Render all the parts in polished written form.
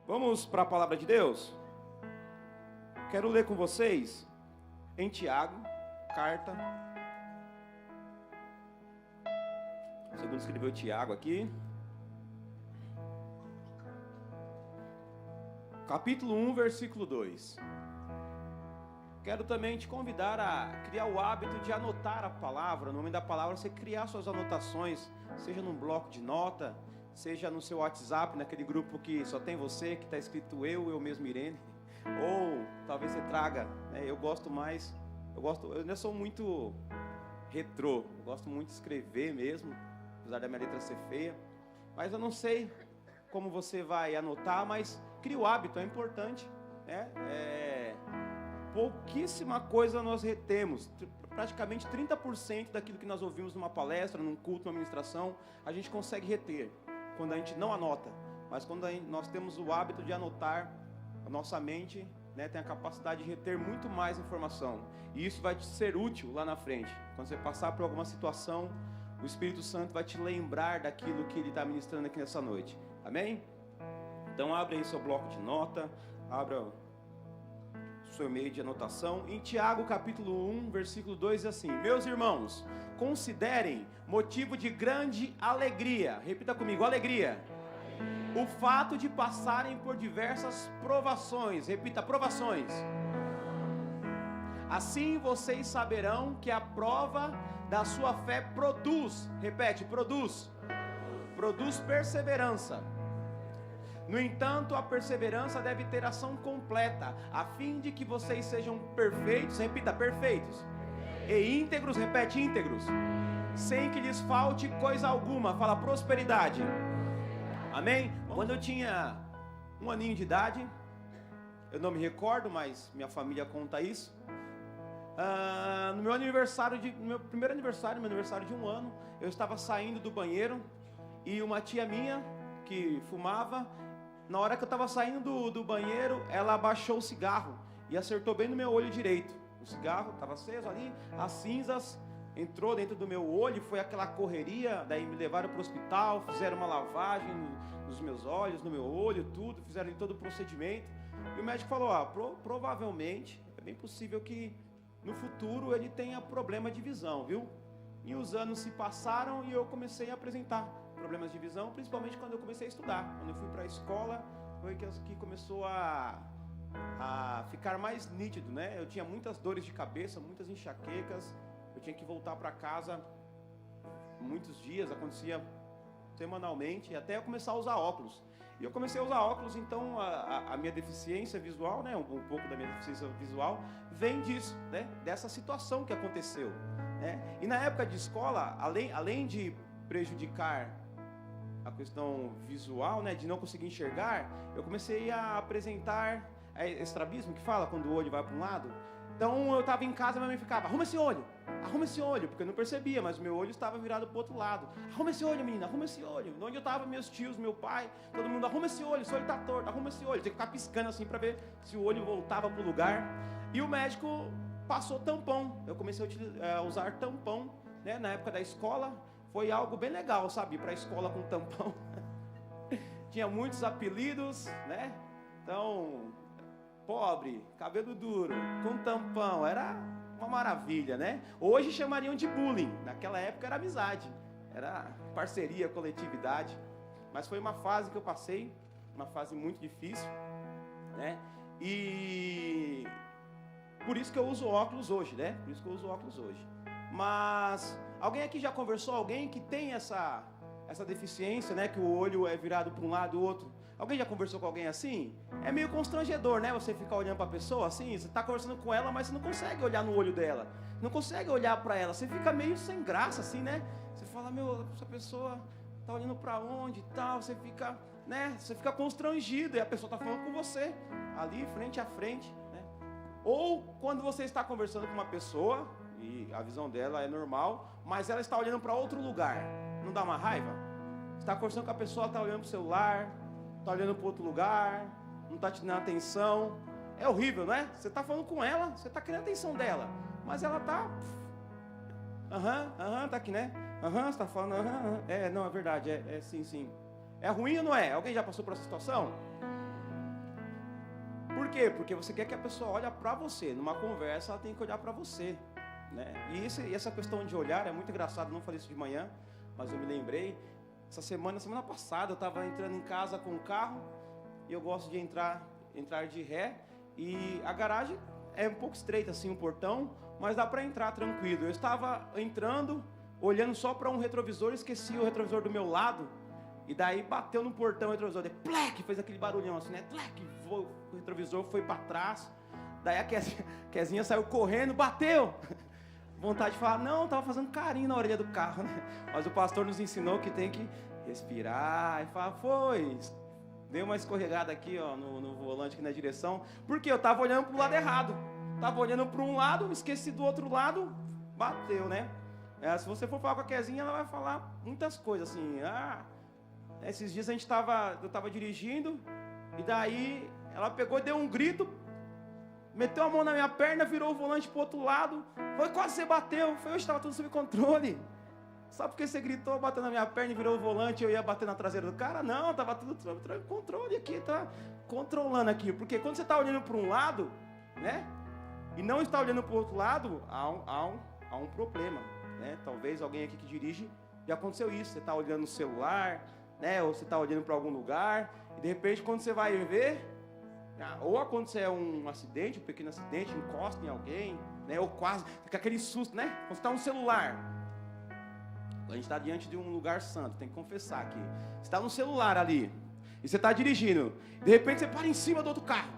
Vamos para a palavra de Deus? Quero ler com vocês em Tiago, carta. Segundo escreveu Tiago aqui. Capítulo 1, versículo 2. Quero também te convidar a criar o hábito de anotar a palavra, o nome da palavra, você criar suas anotações, seja num bloco de nota, seja no seu WhatsApp, naquele grupo que só tem você, que está escrito eu mesmo, Irene, ou talvez você traga, né? Eu ainda sou muito retrô, eu gosto muito de escrever mesmo, apesar da minha letra ser feia, mas eu não sei como você vai anotar, mas cria o hábito, é importante, né? Pouquíssima coisa nós retemos, praticamente 30% daquilo que nós ouvimos numa palestra, num culto, numa ministração, a gente consegue reter, quando a gente não anota, mas quando nós temos o hábito de anotar, a nossa mente, né, tem a capacidade de reter muito mais informação, e isso vai te ser útil lá na frente, quando você passar por alguma situação, o Espírito Santo vai te lembrar daquilo que Ele está ministrando aqui nessa noite, amém? Então abre aí seu bloco de nota, abra o seu meio de anotação. Em Tiago capítulo 1, versículo 2 diz assim: meus irmãos, considerem motivo de grande alegria, repita comigo, alegria, o fato de passarem por diversas provações, repita, provações. Assim vocês saberão que a prova da sua fé produz, repete, produz perseverança. No entanto, a perseverança deve ter ação completa, a fim de que vocês sejam perfeitos, repita, perfeitos, e íntegros, repete, íntegros, sem que lhes falte coisa alguma, fala prosperidade, amém? Quando eu tinha 1 aninho de idade, eu não me recordo, mas minha família conta isso, no meu primeiro aniversário, meu aniversário de 1 ano, eu estava saindo do banheiro, e uma tia minha, que fumava, na hora que eu estava saindo do banheiro, ela abaixou o cigarro e acertou bem no meu olho direito. O cigarro estava aceso ali, as cinzas entrou dentro do meu olho, foi aquela correria, daí me levaram para o hospital, fizeram uma lavagem nos meus olhos, no meu olho, tudo, fizeram todo o procedimento. E o médico falou, provavelmente, é bem possível que no futuro ele tenha problema de visão, viu? E os anos se passaram e eu comecei a apresentar problemas de visão, principalmente quando eu comecei a estudar. Quando eu fui para a escola, foi que começou a ficar mais nítido, né? Eu tinha muitas dores de cabeça, muitas enxaquecas, eu tinha que voltar para casa muitos dias, acontecia semanalmente, até eu começar a usar óculos. E eu comecei a usar óculos, então a minha deficiência visual, né? Um pouco da minha deficiência visual vem disso, né? Dessa situação que aconteceu, né? E na época de escola, além de prejudicar a questão visual, né, de não conseguir enxergar, eu comecei a apresentar estrabismo, que fala quando o olho vai para um lado. Então eu estava em casa, minha mãe ficava, arruma esse olho, porque eu não percebia, mas o meu olho estava virado para o outro lado. Arruma esse olho, menina, arruma esse olho. Onde eu estava, meus tios, meu pai, todo mundo, arruma esse olho está torto, arruma esse olho. Tem que ficar piscando assim para ver se o olho voltava para o lugar. E o médico passou tampão, eu comecei a usar tampão, né, na época da escola. Foi algo bem legal, sabe, para a escola com tampão. Tinha muitos apelidos, né? Então, pobre, cabelo duro, com tampão, era uma maravilha, né? Hoje chamariam de bullying, naquela época era amizade, era parceria, coletividade. Mas foi uma fase que eu passei, uma fase muito difícil, né? E por isso que eu uso óculos hoje, né? Por isso que eu uso óculos hoje. Mas alguém aqui já conversou, alguém que tem essa deficiência, né? Que o olho é virado para um lado e o outro. Alguém já conversou com alguém assim? É meio constrangedor, né? Você ficar olhando para a pessoa assim, você está conversando com ela, mas você não consegue olhar no olho dela. Não consegue olhar para ela, você fica meio sem graça assim, né? Você fala, essa pessoa está olhando para onde e tal, você fica, né? Você fica constrangido e a pessoa está falando com você, ali frente a frente, né? Ou quando você está conversando com uma pessoa e a visão dela é normal, mas ela está olhando para outro lugar, não dá uma raiva? Você está conversando com a pessoa, está olhando para o celular, está olhando para outro lugar, não está te dando atenção, é horrível, não é? Você está falando com ela, você está querendo a atenção dela, mas ela está, está aqui, né? Você está falando, não, é verdade, sim, é ruim ou não é? Alguém já passou por essa situação? Por quê? Porque você quer que a pessoa olhe para você. Numa conversa, ela tem que olhar para você, né? E essa questão de olhar é muito engraçado. Não falei isso de manhã, mas eu me lembrei. Semana passada, eu estava entrando em casa com o carro. E eu gosto de entrar de ré. E a garagem é um pouco estreita assim, um portão, mas dá para entrar tranquilo. Eu estava entrando, olhando só para um retrovisor, esqueci o retrovisor do meu lado. E daí bateu no portão o retrovisor, daí plec, fez aquele barulhão assim, né? Plec, o retrovisor foi para trás. Daí a Kezinha saiu correndo, bateu. Vontade de falar, não, estava fazendo carinho na orelha do carro, né? Mas o pastor nos ensinou que tem que respirar e falar, foi. Deu uma escorregada aqui, ó, no volante, aqui na direção. Porque eu estava olhando para o lado errado. Estava olhando para um lado, esqueci do outro lado, bateu, né? Se você for falar com a Kezinha, ela vai falar muitas coisas, assim. Esses dias eu estava dirigindo, e daí ela pegou e deu um grito, meteu a mão na minha perna, virou o volante para o outro lado. Foi, quase você bateu. Foi, hoje estava tudo sob controle. Só porque você gritou, bateu na minha perna e virou o volante, eu ia bater na traseira do cara? Não, estava tudo sob controle aqui, tá controlando aqui. Porque quando você está olhando para um lado, né, e não está olhando para o outro lado, há um problema, né? Talvez alguém aqui que dirige, já aconteceu isso. Você está olhando no celular, né, ou você está olhando para algum lugar, e de repente quando você vai ver, ou acontecer um acidente, um pequeno acidente, encosta em alguém, né, ou quase, fica aquele susto, né? Quando você está no celular, a gente está diante de um lugar santo, tem que confessar aqui. Você está no celular ali, e você está dirigindo, de repente você para em cima do outro carro.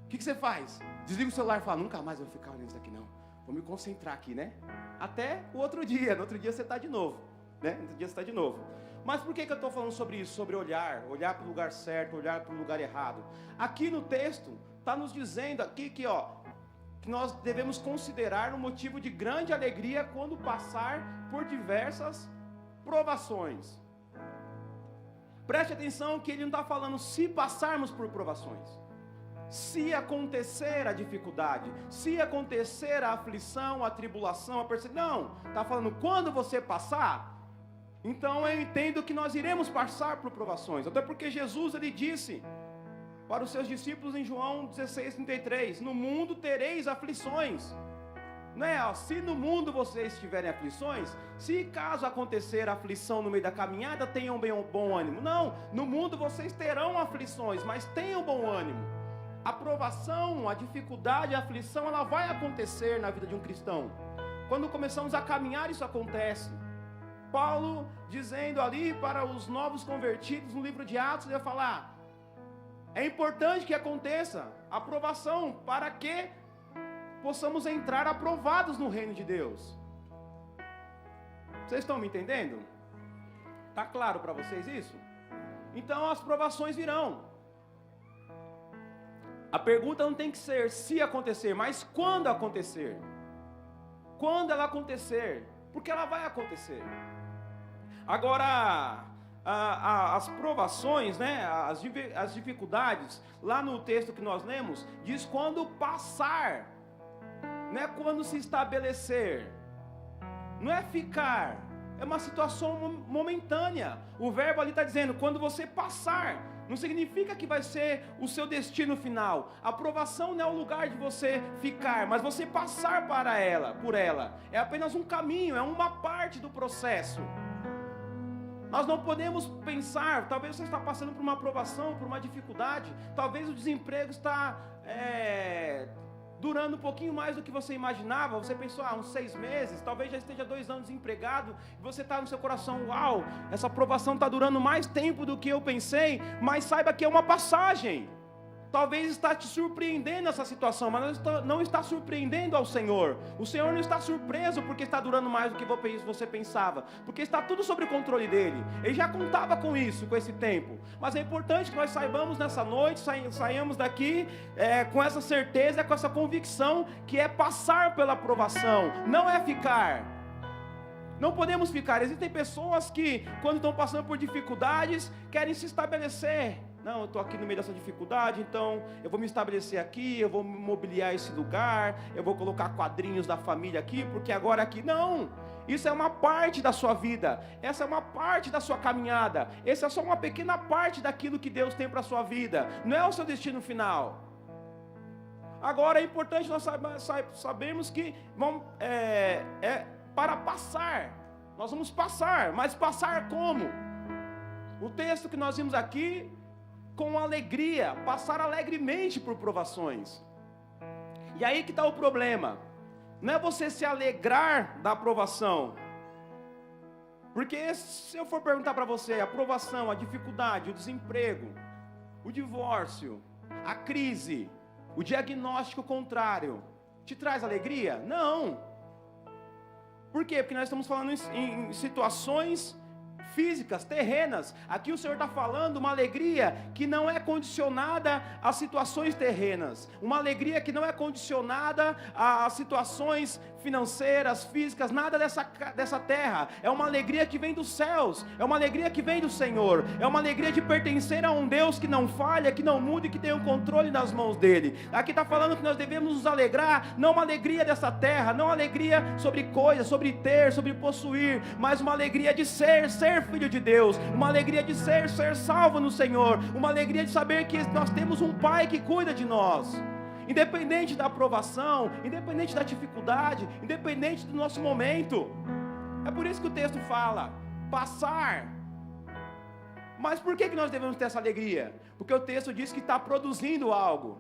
O que você faz? Desliga o celular e fala, nunca mais eu vou ficar olhando isso aqui não. Vou me concentrar aqui, né? Até o outro dia, no outro dia você está de novo, né? No outro dia você está de novo. Mas por que eu estou falando sobre isso? Sobre olhar para o lugar certo, olhar para o lugar errado. Aqui no texto, está nos dizendo aqui que nós devemos considerar um motivo de grande alegria quando passar por diversas provações. Preste atenção que ele não está falando se passarmos por provações. Se acontecer a dificuldade, se acontecer a aflição, a tribulação, a perseguição. Não, está falando quando você passar. Então eu entendo que nós iremos passar por provações. Até porque Jesus, ele disse para os seus discípulos em João 16:33, no mundo tereis aflições. Não é? Se no mundo vocês tiverem aflições, se caso acontecer aflição no meio da caminhada, tenham bom ânimo. Não, no mundo vocês terão aflições, mas tenham bom ânimo. A provação, a dificuldade, a aflição, ela vai acontecer na vida de um cristão. Quando começamos a caminhar, isso acontece. Paulo dizendo ali para os novos convertidos no livro de Atos, ele vai falar, é importante que aconteça a provação para que possamos entrar aprovados no reino de Deus. Vocês estão me entendendo? Está claro para vocês isso? Então as provações virão. A pergunta não tem que ser se acontecer, mas quando acontecer. Quando ela acontecer, porque ela vai acontecer. Agora, as provações, né, as dificuldades, lá no texto que nós lemos, diz quando passar, não é quando se estabelecer, não é ficar, é uma situação momentânea. O verbo ali está dizendo, quando você passar, não significa que vai ser o seu destino final. A provação não é o lugar de você ficar, mas você passar por ela. É apenas um caminho, é uma parte do processo. Nós não podemos pensar, talvez você está passando por uma provação, por uma dificuldade, talvez o desemprego está durando um pouquinho mais do que você imaginava. Você pensou, uns 6 meses, talvez já esteja 2 anos desempregado, e você está no seu coração, uau, essa provação está durando mais tempo do que eu pensei, mas saiba que é uma passagem. Talvez está te surpreendendo essa situação, mas não está surpreendendo ao Senhor. O Senhor não está surpreso porque está durando mais do que você pensava, porque está tudo sob o controle dele. Ele já contava com isso, com esse tempo. Mas é importante que nós saibamos nessa noite, saiamos daqui com essa certeza, com essa convicção, que é passar pela provação, não é ficar. Não podemos ficar. Existem pessoas que, quando estão passando por dificuldades, querem se estabelecer. Não, eu estou aqui no meio dessa dificuldade, então eu vou me estabelecer aqui, eu vou mobiliar esse lugar, eu vou colocar quadrinhos da família aqui, porque agora aqui... Não, Isso é uma parte da sua vida, essa é uma parte da sua caminhada, essa é só uma pequena parte daquilo que Deus tem para a sua vida, não é o seu destino final. Agora é importante nós sabermos que para passar, nós vamos passar, mas passar como? O texto que nós vimos aqui, com alegria, passar alegremente por provações. E aí que está o problema. Não é você se alegrar da aprovação. Porque se eu for perguntar para você, a aprovação, a dificuldade, o desemprego, o divórcio, a crise, o diagnóstico contrário, te traz alegria? Não. Por quê? Porque nós estamos falando em situações físicas, terrenas. Aqui o Senhor está falando uma alegria que não é condicionada a situações terrenas, uma alegria que não é condicionada a situações financeiras, físicas, nada dessa terra. É uma alegria que vem dos céus, é uma alegria que vem do Senhor, é uma alegria de pertencer a um Deus que não falha, que não muda e que tem o controle nas mãos dele. Aqui está falando que nós devemos nos alegrar, não uma alegria dessa terra, não uma alegria sobre coisas, sobre ter, sobre possuir, mas uma alegria de ser filho de Deus, uma alegria de ser salvo no Senhor, uma alegria de saber que nós temos um Pai que cuida de nós. Independente da aprovação, independente da dificuldade, independente do nosso momento. É por isso que o texto fala, passar. Mas por que nós devemos ter essa alegria? Porque o texto diz que está produzindo algo.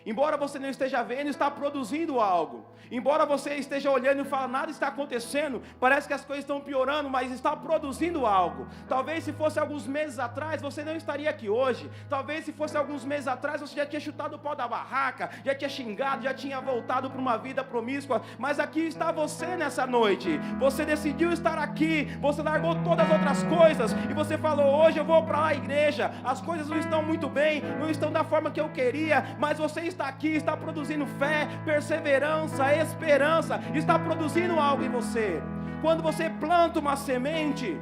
Embora você não esteja vendo, está produzindo algo. Embora você esteja olhando e fala, nada está acontecendo, parece que as coisas estão piorando, mas está produzindo algo. Talvez se fosse alguns meses atrás, você não estaria aqui hoje. Talvez se fosse alguns meses atrás, você já tinha chutado o pau da barraca, já tinha xingado, já tinha voltado para uma vida promíscua. Mas aqui está você nessa noite. Você decidiu estar aqui, você largou todas as outras coisas, e você falou, hoje eu vou para a igreja. As coisas não estão muito bem, não estão da forma que eu queria, mas você está aqui, está produzindo fé, perseverança, esperança, está produzindo algo em você. Quando você planta uma semente,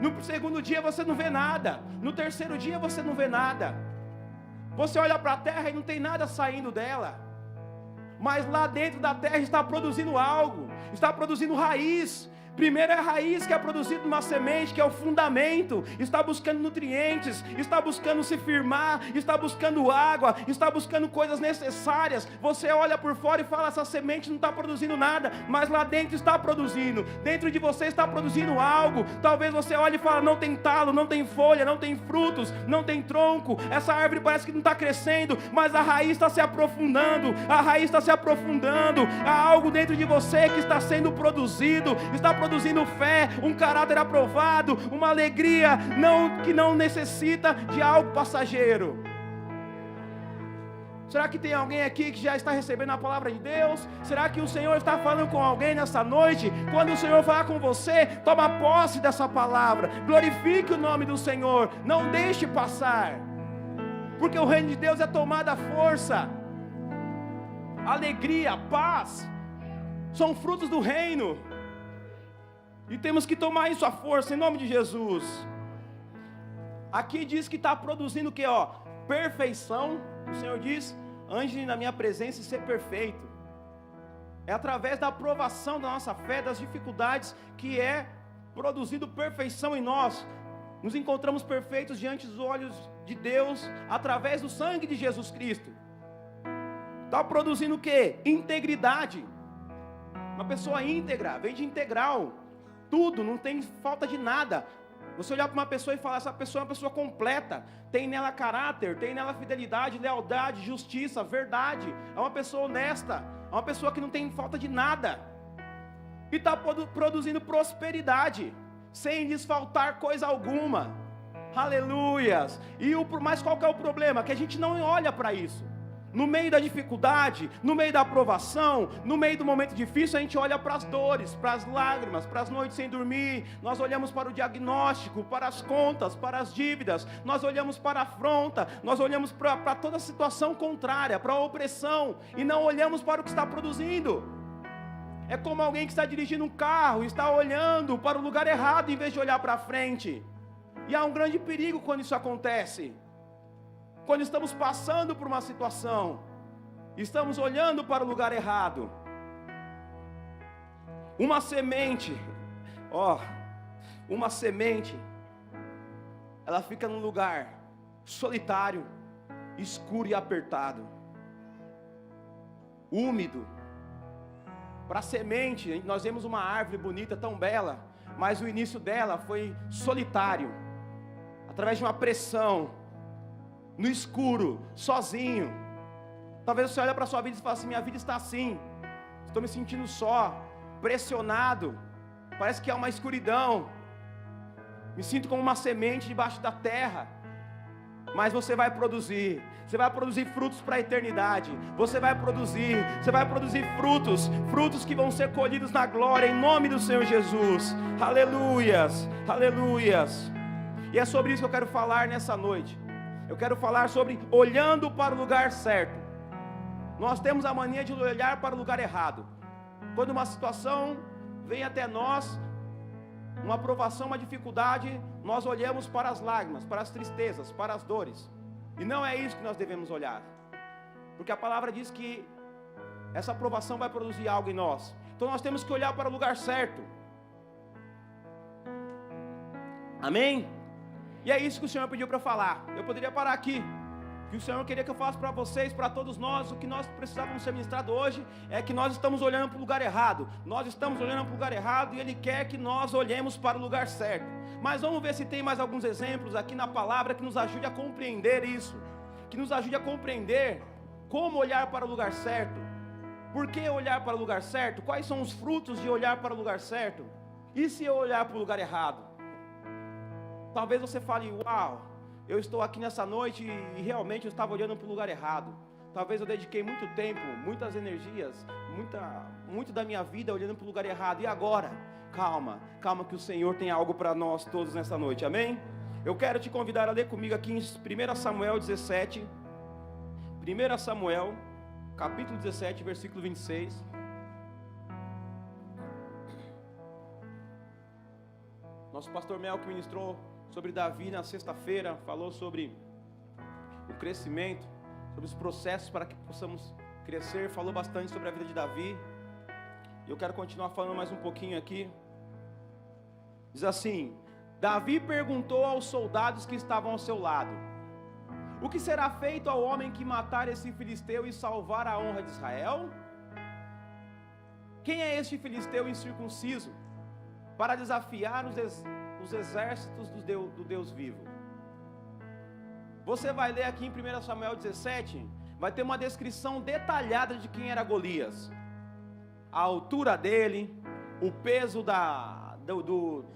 no segundo dia você não vê nada, no terceiro dia você não vê nada, você olha para a terra e não tem nada saindo dela, mas lá dentro da terra está produzindo algo, está produzindo raiz. Primeiro é a raiz que é produzida numa semente, que é o fundamento, está buscando nutrientes, está buscando se firmar, está buscando água, está buscando coisas necessárias. Você olha por fora e fala, essa semente não está produzindo nada, mas lá dentro está produzindo, dentro de você está produzindo algo. Talvez você olhe e fala, não tem talo, não tem folha, não tem frutos, não tem tronco, essa árvore parece que não está crescendo, mas a raiz está se aprofundando, a raiz está se aprofundando, há algo dentro de você que está sendo produzido, está produzindo fé, um caráter aprovado, uma alegria que não necessita de algo passageiro. Será que tem alguém aqui que já está recebendo a palavra de Deus? Será que o Senhor está falando com alguém nessa noite? Quando o Senhor falar com você, toma posse dessa palavra, glorifique o nome do Senhor, não deixe passar, porque o reino de Deus é tomada força, alegria, paz, são frutos do reino. E temos que tomar isso à força, em nome de Jesus. Aqui diz que está produzindo o que? Perfeição. O Senhor diz, ande na minha presença e ser perfeito. É através da aprovação da nossa fé, das dificuldades, que é produzindo perfeição em nós. Nos encontramos perfeitos diante dos olhos de Deus, através do sangue de Jesus Cristo. Está produzindo o que? Integridade. Uma pessoa íntegra, vem de integral. Tudo, não tem falta de nada. Você olhar para uma pessoa e falar, essa pessoa é uma pessoa completa, tem nela caráter, tem nela fidelidade, lealdade, justiça, verdade, é uma pessoa honesta, é uma pessoa que não tem falta de nada, e está produzindo prosperidade, sem lhes faltar coisa alguma, aleluias. Mas qual que é o problema? Que a gente não olha para isso. No meio da dificuldade, no meio da aprovação, no meio do momento difícil, a gente olha para as dores, para as lágrimas, para as noites sem dormir. Nós olhamos para o diagnóstico, para as contas, para as dívidas. Nós olhamos para a afronta, nós olhamos para toda a situação contrária, para a opressão, e não olhamos para o que está produzindo. É como alguém que está dirigindo um carro, está olhando para o lugar errado em vez de olhar para frente. E há um grande perigo quando isso acontece. Quando estamos passando por uma situação, estamos olhando para o lugar errado. Uma semente, uma semente, ela fica num lugar solitário, escuro e apertado, úmido. Para a semente, nós vemos uma árvore bonita, tão bela, mas o início dela foi solitário, através de uma pressão, no escuro, sozinho. Talvez você olhe para a sua vida e fale assim: minha vida está assim, estou me sentindo só, pressionado, parece que há uma escuridão, me sinto como uma semente debaixo da terra. Mas você vai produzir frutos para a eternidade. Você vai produzir frutos que vão ser colhidos na glória, em nome do Senhor Jesus. Aleluias, aleluias. E é sobre isso que eu quero falar nessa noite. Eu quero falar sobre olhando para o lugar certo. Nós temos a mania de olhar para o lugar errado. Quando uma situação vem até nós, uma provação, uma dificuldade, nós olhamos para as lágrimas, para as tristezas, para as dores. E não é isso que nós devemos olhar, porque a palavra diz que essa provação vai produzir algo em nós. Então nós temos que olhar para o lugar certo. Amém? E é isso que o Senhor pediu para falar. Eu poderia parar aqui. O que o Senhor queria que eu falasse para vocês, para todos nós, o que nós precisávamos ser ministrado hoje, é que nós estamos olhando para o lugar errado. Nós estamos olhando para o lugar errado e Ele quer que nós olhemos para o lugar certo. Mas vamos ver se tem mais alguns exemplos aqui na palavra que nos ajude a compreender isso. Que nos ajude a compreender como olhar para o lugar certo. Por que olhar para o lugar certo? Quais são os frutos de olhar para o lugar certo? E se eu olhar para o lugar errado? Talvez você fale: uau, eu estou aqui nessa noite e realmente eu estava olhando para o lugar errado. Talvez eu dediquei muito tempo, muitas energias, muito da minha vida olhando para o lugar errado. E agora? Calma que o Senhor tem algo para nós todos nessa noite, amém? Eu quero te convidar a ler comigo aqui em 1 Samuel 17. 1 Samuel, capítulo 17, versículo 26. Nosso pastor Mel, que ministrou sobre Davi na sexta-feira, falou sobre o crescimento, sobre os processos para que possamos crescer, falou bastante sobre a vida de Davi. E eu quero continuar falando mais um pouquinho aqui. Diz assim: Davi perguntou aos soldados que estavam ao seu lado: o que será feito ao homem que matar esse filisteu e salvar a honra de Israel? Quem é este filisteu incircunciso para desafiar os exércitos do Deus vivo? Você vai ler aqui em 1 Samuel 17, vai ter uma descrição detalhada de quem era Golias, a altura dele, o peso da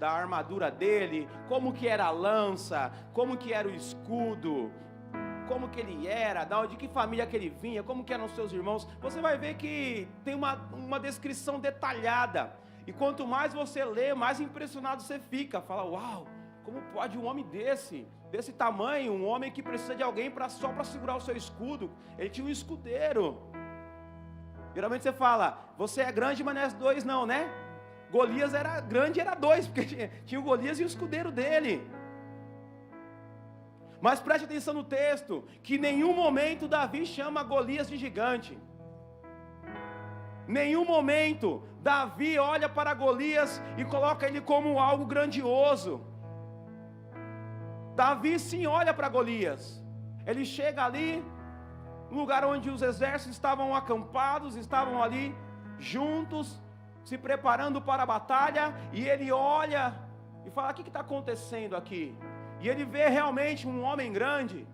armadura dele, como que era a lança, como que era o escudo, como que ele era, de que família que ele vinha, como que eram os seus irmãos. Você vai ver que tem uma descrição detalhada. E quanto mais você lê, mais impressionado você fica. Fala: uau, como pode um homem desse tamanho, um homem que precisa de alguém só para segurar o seu escudo? Ele tinha um escudeiro. Geralmente você fala: você é grande, mas não é dois não, né? Golias era grande, era dois, porque tinha o Golias e o escudeiro dele. Mas preste atenção no texto, que em nenhum momento Davi chama Golias de gigante. Nenhum momento Davi olha para Golias e coloca ele como algo grandioso. Davi sim olha para Golias. Ele chega ali, no lugar onde os exércitos estavam acampados, estavam ali juntos, se preparando para a batalha, e ele olha e fala: o que está acontecendo aqui? E ele vê realmente um homem grande.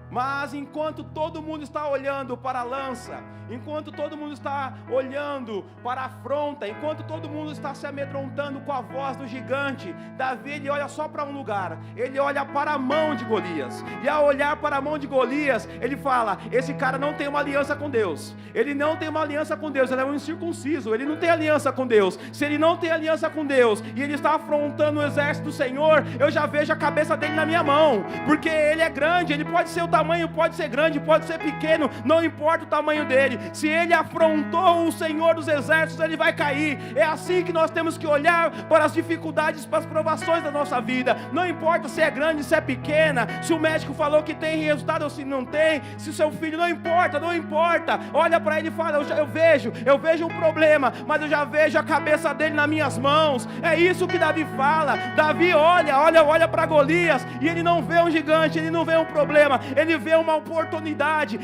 Mas enquanto todo mundo está olhando para a lança, enquanto todo mundo está olhando para a afronta, enquanto todo mundo está se amedrontando com a voz do gigante, Davi, ele olha só para um lugar, ele olha para a mão de Golias. E ao olhar para a mão de Golias, ele fala: esse cara não tem uma aliança com Deus. Ele não tem uma aliança com Deus, ele é um incircunciso, ele não tem aliança com Deus. Se ele não tem aliança com Deus e ele está afrontando o exército do Senhor, eu já vejo a cabeça dele na minha mão, porque ele é grande, ele pode ser o tamanho tamanho pode ser grande, pode ser pequeno, não importa o tamanho dele. Se ele afrontou o Senhor dos Exércitos, ele vai cair. É assim que nós temos que olhar para as dificuldades, para as provações da nossa vida. Não importa se é grande, se é pequena, se o médico falou que tem resultado ou se não tem, se o seu filho, não importa, não importa. Olha para ele e fala: eu vejo um problema, mas eu já vejo a cabeça dele nas minhas mãos. É isso que Davi fala. Davi olha para Golias, e ele não vê um gigante, ele não vê um problema, ele vê uma oportunidade,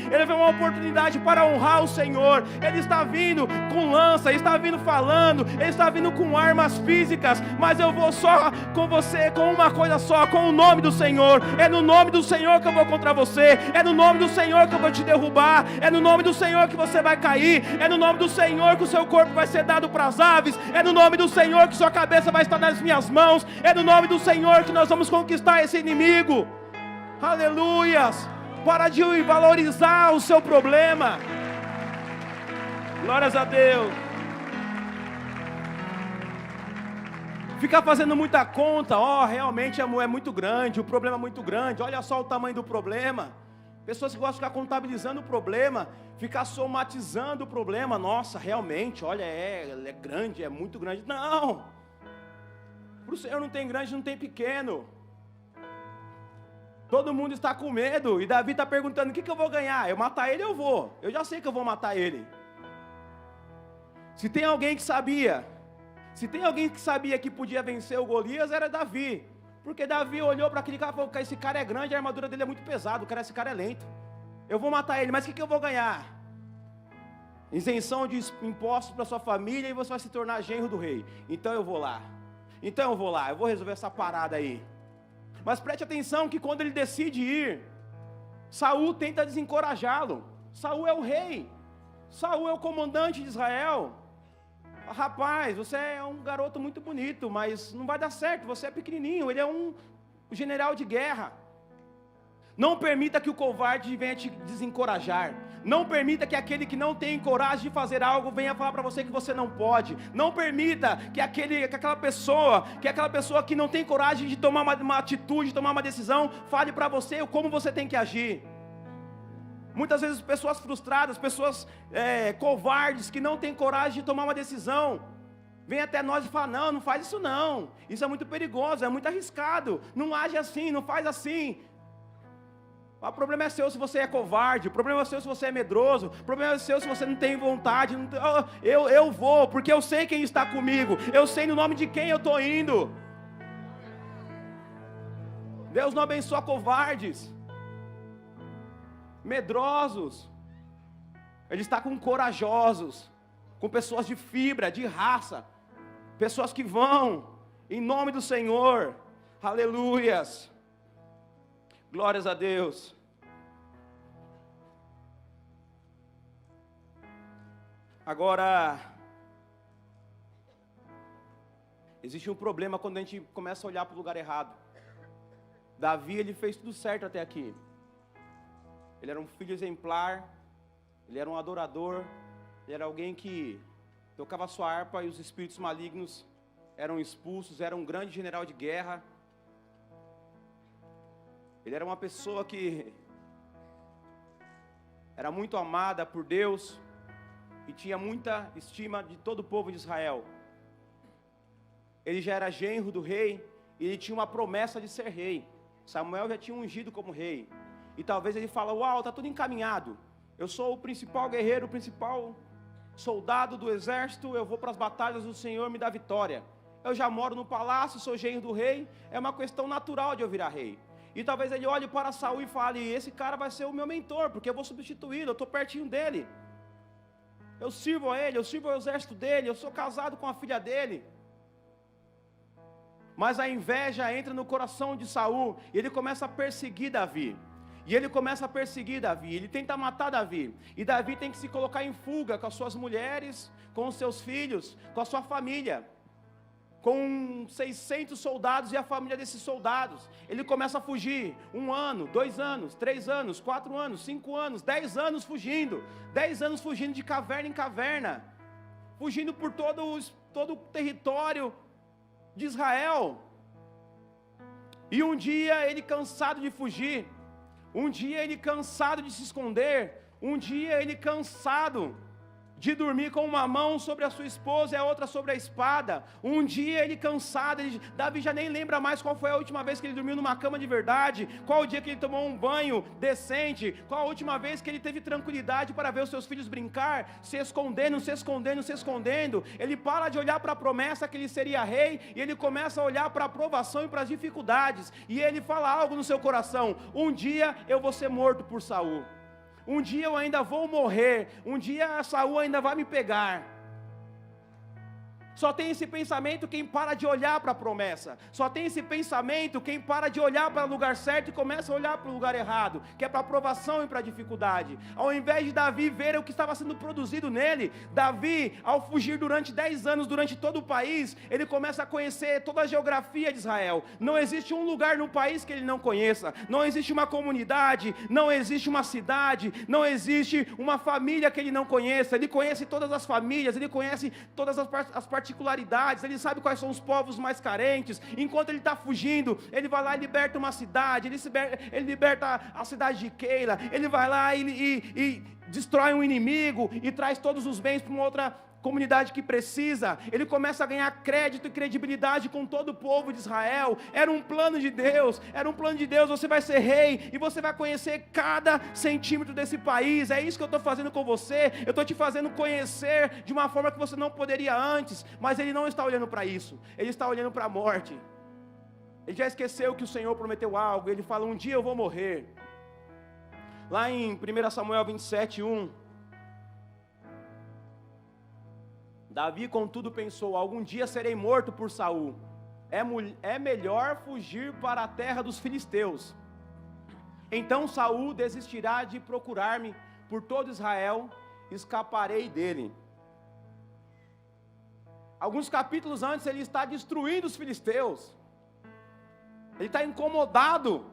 para honrar o Senhor. Ele está vindo com lança, ele está vindo falando, ele está vindo com armas físicas, mas eu vou só com você, com uma coisa só, com o nome do Senhor. É no nome do Senhor que eu vou contra você, é no nome do Senhor que eu vou te derrubar, é no nome do Senhor que você vai cair, é no nome do Senhor que o seu corpo vai ser dado para as aves, é no nome do Senhor que sua cabeça vai estar nas minhas mãos, é no nome do Senhor que nós vamos conquistar esse inimigo. Aleluias! Para de valorizar o seu problema. Glórias a Deus. Ficar fazendo muita conta, realmente é muito grande, o problema é muito grande, olha só o tamanho do problema. Pessoas que gostam de ficar contabilizando o problema, ficar somatizando o problema. Nossa, realmente, olha, é grande, é muito grande. Não, para o Senhor não tem grande, não tem pequeno. Todo mundo está com medo, e Davi está perguntando: o que eu vou ganhar? Eu matar ele, eu vou. Eu já sei que eu vou matar ele. Se tem alguém que sabia que podia vencer o Golias, era Davi. Porque Davi olhou para aquele cara e falou: esse cara é grande, a armadura dele é muito pesada, esse cara é lento. Eu vou matar ele, mas o que eu vou ganhar? Isenção de impostos para sua família, e você vai se tornar genro do rei. Então eu vou lá, eu vou resolver essa parada aí. Mas preste atenção que quando ele decide ir, Saul tenta desencorajá-lo. Saul é o rei, Saul é o comandante de Israel. Rapaz, você é um garoto muito bonito, mas não vai dar certo, você é pequenininho, ele é um general de guerra. Não permita que o covarde venha te desencorajar. Não permita que aquele que não tem coragem de fazer algo venha falar para você que você não pode. Não permita que aquela pessoa que não tem coragem de tomar uma atitude, de tomar uma decisão, fale para você como você tem que agir. Muitas vezes pessoas frustradas, pessoas covardes, que não têm coragem de tomar uma decisão, vêm até nós e falam: não faz isso não, isso é muito perigoso, é muito arriscado, não age assim, não faz assim. O problema é seu se você é covarde, o problema é seu se você é medroso, o problema é seu se você não tem vontade. Eu vou, porque eu sei quem está comigo, eu sei no nome de quem eu estou indo. Deus não abençoa covardes, medrosos. Ele está com corajosos, com pessoas de fibra, de raça, pessoas que vão em nome do Senhor. Aleluias, glórias a Deus. Agora, existe um problema quando a gente começa a olhar para o lugar errado. Davi, ele fez tudo certo até aqui. Ele era um filho exemplar, ele era um adorador, ele era alguém que tocava a sua harpa e os espíritos malignos eram expulsos, era um grande general de guerra. Ele era uma pessoa que era muito amada por Deus e tinha muita estima de todo o povo de Israel. Ele já era genro do rei e ele tinha uma promessa de ser rei. Samuel já tinha ungido como rei. E talvez ele fala: uau, está tudo encaminhado. Eu sou o principal guerreiro, o principal soldado do exército, eu vou para as batalhas, o Senhor me dá vitória. Eu já moro no palácio, sou genro do rei, é uma questão natural de eu virar rei. E talvez ele olhe para Saul e fale: esse cara vai ser o meu mentor, porque eu vou substituí-lo, eu estou pertinho dele. Eu sirvo a ele, eu sirvo ao exército dele, eu sou casado com a filha dele. Mas a inveja entra no coração de Saul, e ele começa a perseguir Davi. Ele tenta matar Davi. E Davi tem que se colocar em fuga com as suas mulheres, com os seus filhos, com a sua família. Com 600 soldados e a família desses soldados. Ele começa a fugir. 1 ano, 2 anos, 3 anos, 4 anos, 5 anos, 10 anos fugindo. 10 anos fugindo de caverna em caverna. Fugindo por todo o território de Israel. E um dia ele, cansado de fugir, Um dia ele cansado de se esconder, um dia ele cansado de dormir com uma mão sobre a sua esposa e a outra sobre a espada. Um dia ele cansado, Davi já nem lembra mais qual foi a última vez que ele dormiu numa cama de verdade, qual o dia que ele tomou um banho decente, qual a última vez que ele teve tranquilidade para ver os seus filhos brincar, se escondendo, se escondendo, se escondendo. Ele para de olhar para a promessa que ele seria rei, e ele começa a olhar para a provação e para as dificuldades, e ele fala algo no seu coração: um dia eu vou ser morto por Saul. Um dia eu ainda vou morrer, um dia Saul ainda vai me pegar. Só tem esse pensamento quem para de olhar para a promessa. Só tem esse pensamento quem para de olhar para o lugar certo e começa a olhar para o lugar errado, que é para a provação e para a dificuldade. Ao invés de Davi ver o que estava sendo produzido nele, Davi, ao fugir durante 10 anos, durante todo o país, ele começa a conhecer toda a geografia de Israel. Não existe um lugar no país que ele não conheça. Não existe uma comunidade, não existe uma cidade, não existe uma família que ele não conheça. Ele conhece todas as famílias, ele conhece todas as particularidades, ele sabe quais são os povos mais carentes. Enquanto ele está fugindo, ele vai lá e liberta uma cidade, ele liberta a cidade de Keila, ele vai lá e destrói um inimigo e traz todos os bens para uma outra comunidade que precisa. Ele começa a ganhar crédito e credibilidade com todo o povo de Israel. Era um plano de Deus, você vai ser rei, e você vai conhecer cada centímetro desse país. É isso que eu estou fazendo com você, eu estou te fazendo conhecer de uma forma que você não poderia antes. Mas ele não está olhando para isso, ele está olhando para a morte. Ele já esqueceu que o Senhor prometeu algo, ele fala: um dia eu vou morrer. Lá em 1 Samuel 27:1, Davi, contudo, pensou: algum dia serei morto por Saul. É melhor fugir para a terra dos filisteus. Então Saul desistirá de procurar-me por todo Israel, escaparei dele. Alguns capítulos antes ele está destruindo os filisteus. Ele está incomodado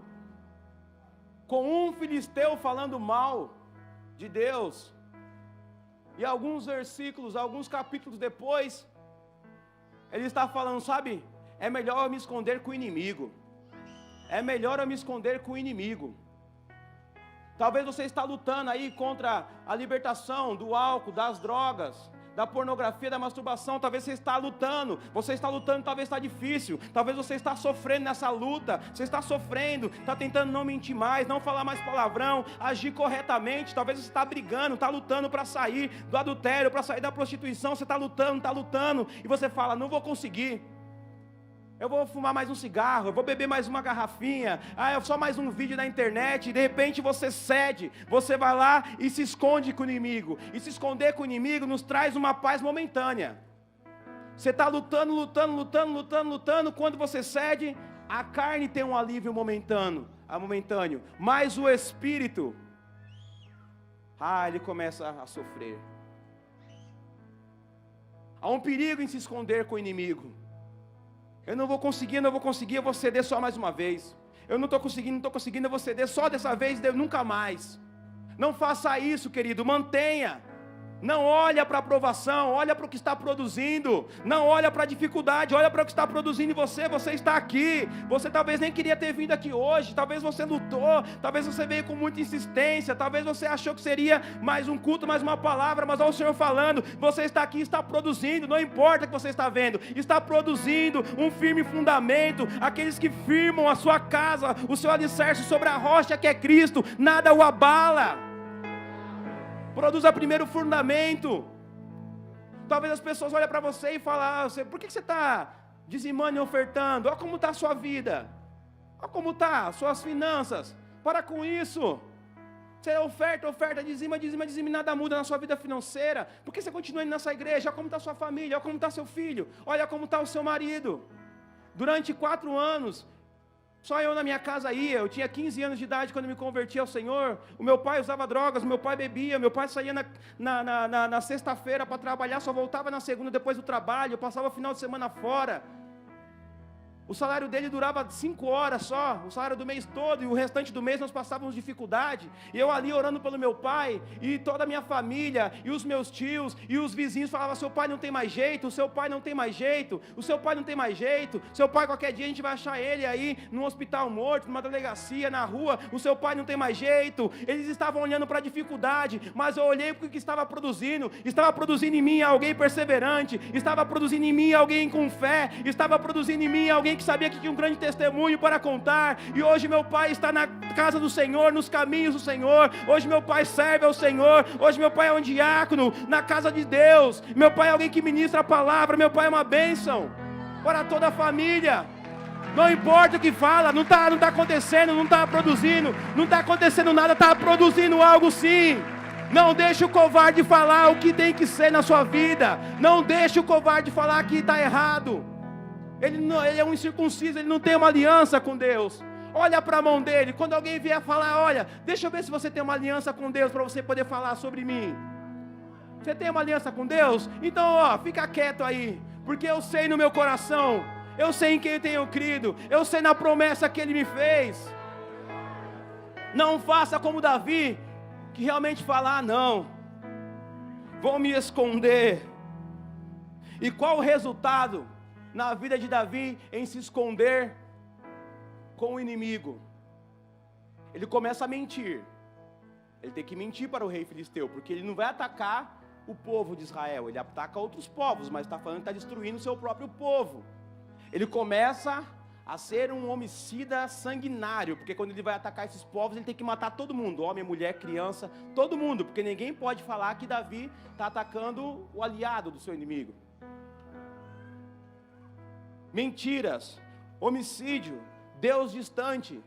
com um filisteu falando mal de Deus. E alguns versículos, alguns capítulos depois, ele está falando: sabe, é melhor eu me esconder com o inimigo. É melhor eu me esconder com o inimigo. Talvez você está lutando aí contra a libertação do álcool, das drogas, da pornografia, da masturbação. Talvez você está lutando, talvez está difícil, talvez você está sofrendo nessa luta, você está sofrendo, está tentando não mentir mais, não falar mais palavrão, agir corretamente. Talvez você está brigando, está lutando para sair do adultério, para sair da prostituição. Você está lutando, e você fala: não vou conseguir. Eu vou fumar mais um cigarro, eu vou beber mais uma garrafinha, é só mais um vídeo na internet. E de repente você cede, você vai lá e se esconde com o inimigo. E se esconder com o inimigo nos traz uma paz momentânea. Você está lutando, quando você cede, a carne tem um alívio momentâneo, mas o espírito, ele começa a sofrer. Há um perigo em se esconder com o inimigo. Eu não vou conseguir, eu vou ceder só mais uma vez. Eu não estou conseguindo, eu vou ceder só dessa vez, nunca mais. Não faça isso, querido, mantenha. Não olha para a provação, olha para o que está produzindo. Não olha para a dificuldade, olha para o que está produzindo em você. Você está aqui, você talvez nem queria ter vindo aqui hoje. Talvez você lutou, talvez você veio com muita insistência. Talvez você achou que seria mais um culto, mais uma palavra. Mas olha o Senhor falando, você está aqui, está produzindo. Não importa o que você está vendo, está produzindo um firme fundamento. Aqueles que firmam a sua casa, o seu alicerce sobre a rocha que é Cristo, nada o abala. Produza primeiro o fundamento. Talvez as pessoas olhem para você e falem: por que você está dizimando e ofertando? Olha como está a sua vida, olha como está as suas finanças. Para com isso. Você oferta, dizima, e nada muda na sua vida financeira. Por que você continua indo nessa igreja? Olha como está a sua família, olha como está seu filho, olha como está o seu marido. Durante 4 anos, só eu na minha casa ia. Eu tinha 15 anos de idade quando me converti ao Senhor. O meu pai usava drogas, o meu pai bebia, meu pai saía na sexta-feira para trabalhar, só voltava na segunda depois do trabalho, eu passava o final de semana fora. O salário dele durava 5 horas só, o salário do mês todo, e o restante do mês nós passávamos dificuldade. E eu ali orando pelo meu pai, e toda a minha família, e os meus tios, e os vizinhos falavam: seu pai não tem mais jeito, o seu pai não tem mais jeito, o seu pai não tem mais jeito, seu pai qualquer dia a gente vai achar ele aí, num hospital morto, numa delegacia, na rua, o seu pai não tem mais jeito. Eles estavam olhando para a dificuldade, mas eu olhei para o que estava produzindo em mim alguém perseverante, estava produzindo em mim alguém com fé, estava produzindo em mim alguém que sabia que tinha um grande testemunho para contar. E hoje meu pai está na casa do Senhor, nos caminhos do Senhor. Hoje meu pai serve ao Senhor. Hoje meu pai é um diácono na casa de Deus. Meu pai é alguém que ministra a palavra. Meu pai é uma bênção para toda a família. Não importa o que fala, não está acontecendo, não está produzindo, não está acontecendo nada, está produzindo algo sim. Não deixe o covarde falar o que tem que ser na sua vida. Não deixe o covarde falar que está errado. Ele é um incircunciso, ele não tem uma aliança com Deus. Olha para a mão dele, quando alguém vier falar: olha, deixa eu ver se você tem uma aliança com Deus, para você poder falar sobre mim. Você tem uma aliança com Deus? Então fica quieto aí, porque eu sei no meu coração, eu sei em quem eu tenho crido, eu sei na promessa que Ele me fez. Não faça como Davi, que realmente fala: não, vou me esconder. E qual o resultado na vida de Davi em se esconder com o inimigo? Ele começa a mentir. Ele tem que mentir para o rei filisteu, porque ele não vai atacar o povo de Israel, ele ataca outros povos, mas está falando que está destruindo o seu próprio povo. Ele começa a ser um homicida sanguinário, porque quando ele vai atacar esses povos, ele tem que matar todo mundo, homem, mulher, criança, todo mundo, porque ninguém pode falar que Davi está atacando o aliado do seu inimigo. Mentiras, homicídio, Deus distante.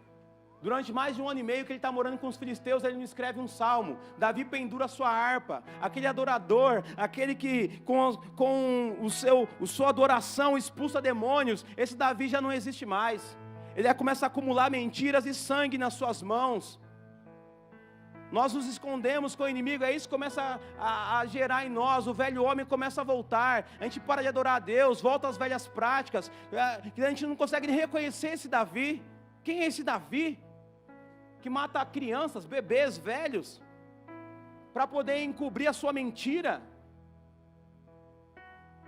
Durante mais de 1 ano e meio que ele está morando com os filisteus, ele não escreve um salmo. Davi pendura a sua harpa. Aquele adorador, aquele que com sua adoração expulsa demônios, esse Davi já não existe mais. Ele começa a acumular mentiras e sangue nas suas mãos. Nós nos escondemos com o inimigo, é isso que começa a gerar em nós. O velho homem começa a voltar, a gente para de adorar a Deus, volta às velhas práticas, a gente não consegue nem reconhecer esse Davi. Quem é esse Davi? Que mata crianças, bebês, velhos, para poder encobrir a sua mentira.